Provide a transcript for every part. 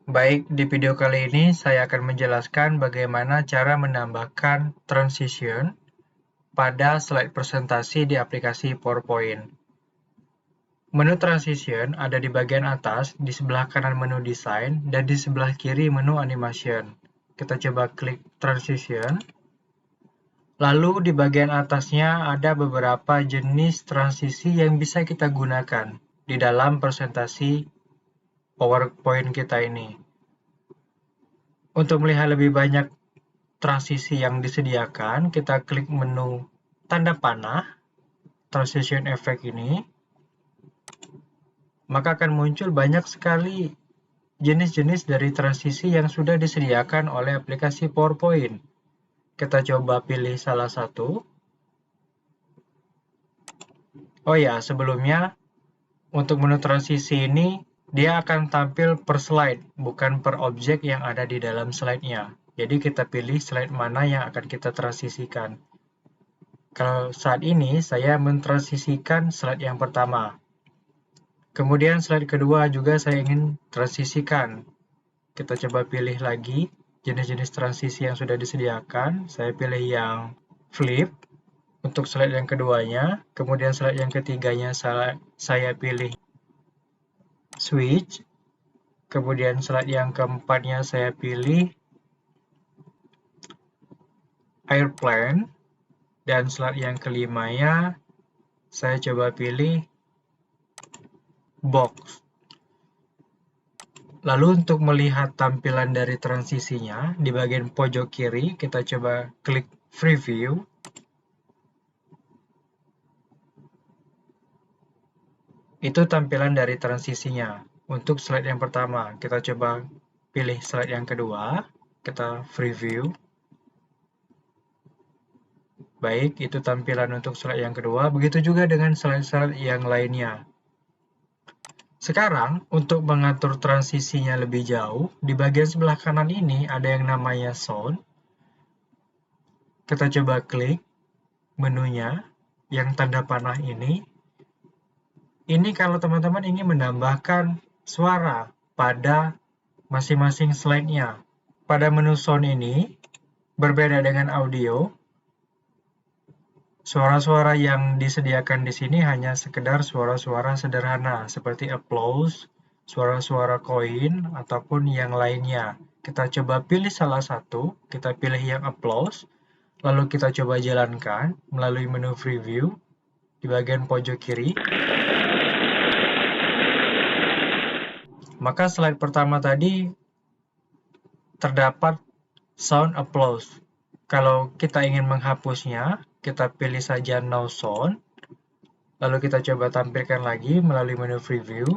Baik, di video kali ini saya akan menjelaskan bagaimana cara menambahkan transition pada slide presentasi di aplikasi PowerPoint. Menu transition ada di bagian atas, di sebelah kanan menu desain, dan di sebelah kiri menu animation. Kita coba klik transition. Lalu di bagian atasnya ada beberapa jenis transisi yang bisa kita gunakan di dalam presentasi PowerPoint kita ini. Untuk melihat lebih banyak transisi yang disediakan, kita klik menu tanda panah, transition effect ini, maka akan muncul banyak sekali jenis-jenis dari transisi yang sudah disediakan oleh aplikasi PowerPoint. Kita coba pilih salah satu. Oh ya, sebelumnya, untuk menu transisi ini, dia akan tampil per slide, bukan per objek yang ada di dalam slide-nya. Jadi kita pilih slide mana yang akan kita transisikan. Kalau saat ini, saya mentransisikan slide yang pertama. Kemudian slide kedua juga saya ingin transisikan. Kita coba pilih lagi jenis-jenis transisi yang sudah disediakan. Saya pilih yang flip untuk slide yang keduanya. Kemudian slide yang ketiganya saya pilih switch. Kemudian slide yang keempatnya saya pilih airplane. Dan slide yang kelimanya saya coba pilih box. Lalu untuk melihat tampilan dari transisinya, di bagian pojok kiri kita coba klik preview. Itu tampilan dari transisinya. Untuk slide yang pertama, kita coba pilih slide yang kedua, kita preview. Baik, itu tampilan untuk slide yang kedua, begitu juga dengan slide-slide yang lainnya. Sekarang, untuk mengatur transisinya lebih jauh, di bagian sebelah kanan ini ada yang namanya sound. Kita coba klik menunya, yang tanda panah ini. Ini kalau teman-teman ingin menambahkan suara pada masing-masing slide-nya. Pada menu sound ini, berbeda dengan audio, suara-suara yang disediakan di sini hanya sekedar suara-suara sederhana, seperti applause, suara-suara koin, ataupun yang lainnya. Kita coba pilih salah satu, kita pilih yang applause, lalu kita coba jalankan melalui menu preview di bagian pojok kiri. Maka slide pertama tadi terdapat sound applause. Kalau kita ingin menghapusnya, kita pilih saja no sound. Lalu kita coba tampilkan lagi melalui menu preview.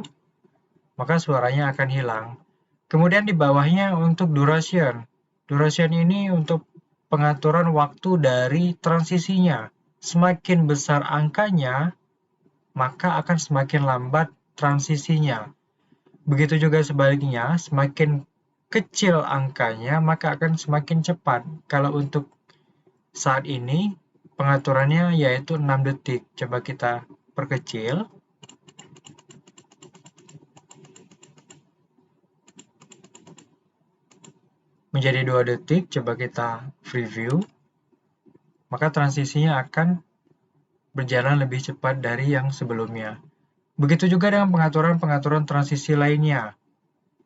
Maka suaranya akan hilang. Kemudian di bawahnya untuk duration. Duration ini untuk pengaturan waktu dari transisinya. Semakin besar angkanya, maka akan semakin lambat transisinya. Begitu juga sebaliknya, semakin kecil angkanya, maka akan semakin cepat. Kalau untuk saat ini, pengaturannya yaitu 6 detik. Coba kita perkecil. Menjadi 2 detik, coba kita preview. Maka transisinya akan berjalan lebih cepat dari yang sebelumnya. Begitu juga dengan pengaturan-pengaturan transisi lainnya.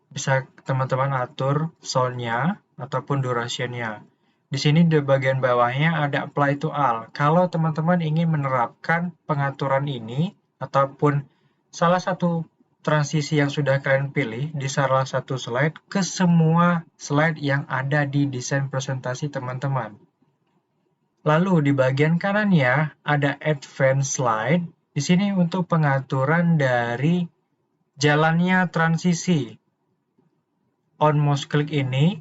Bisa teman-teman atur sound-nya ataupun duration-nya. Di sini di bagian bawahnya ada apply to all. Kalau teman-teman ingin menerapkan pengaturan ini ataupun salah satu transisi yang sudah kalian pilih di salah satu slide ke semua slide yang ada di desain presentasi teman-teman. Lalu di bagian kanannya ada advanced slide. Di sini untuk pengaturan dari jalannya transisi. On mouse click ini,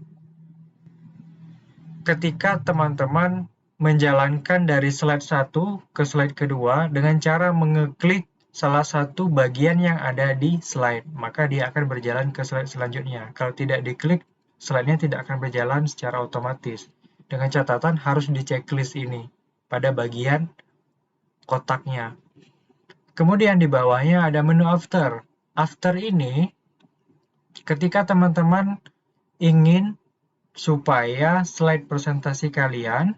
ketika teman-teman menjalankan dari slide 1 ke slide kedua dengan cara mengeklik salah satu bagian yang ada di slide, maka dia akan berjalan ke slide selanjutnya. Kalau tidak diklik, slide-nya tidak akan berjalan secara otomatis. Dengan catatan harus di checklist ini pada bagian kotaknya. Kemudian di bawahnya ada menu after. After ini Ketika teman-teman ingin supaya slide presentasi kalian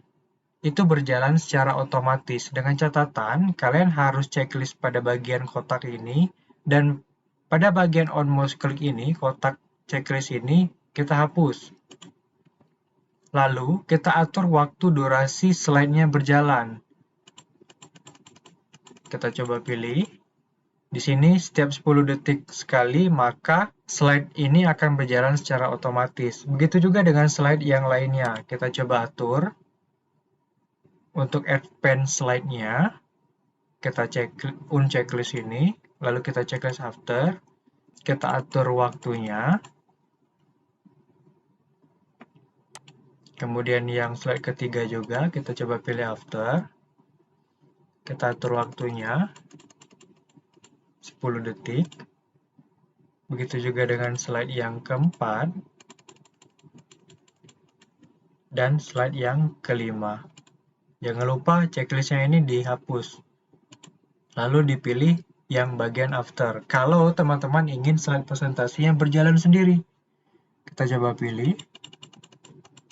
itu berjalan secara otomatis, dengan catatan kalian harus checklist pada bagian kotak ini, dan pada bagian on mouse click ini, kotak checklist ini kita hapus. Lalu kita atur waktu durasi slide-nya berjalan. Kita coba pilih. Di sini setiap 10 detik sekali, maka slide ini akan berjalan secara otomatis. Begitu juga dengan slide yang lainnya. Kita coba atur. Untuk advance slide-nya, kita checklist ini, lalu kita checklist after. Kita atur waktunya. Kemudian yang slide ketiga juga, kita coba pilih after. Kita atur waktunya. 10 detik. Begitu juga dengan slide yang keempat dan slide yang kelima. Jangan lupa checklistnya ini dihapus. Lalu dipilih yang bagian after. Kalau teman-teman ingin slide presentasi yang berjalan sendiri. Kita coba pilih.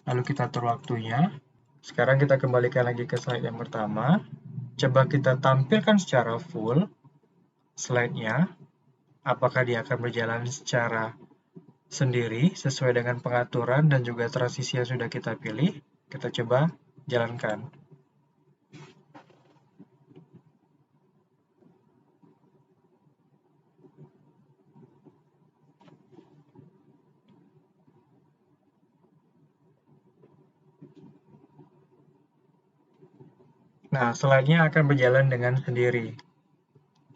Lalu kita atur waktunya. Sekarang kita kembalikan lagi ke slide yang pertama. Coba kita tampilkan secara full slide-nya. Apakah dia akan berjalan secara sendiri sesuai dengan pengaturan dan juga transisi yang sudah kita pilih. Kita coba jalankan. Nah, slide-nya akan berjalan dengan sendiri,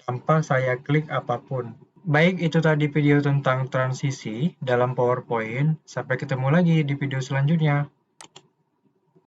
tanpa saya klik apapun. Baik, itu tadi video tentang transisi dalam PowerPoint. Sampai ketemu lagi di video selanjutnya.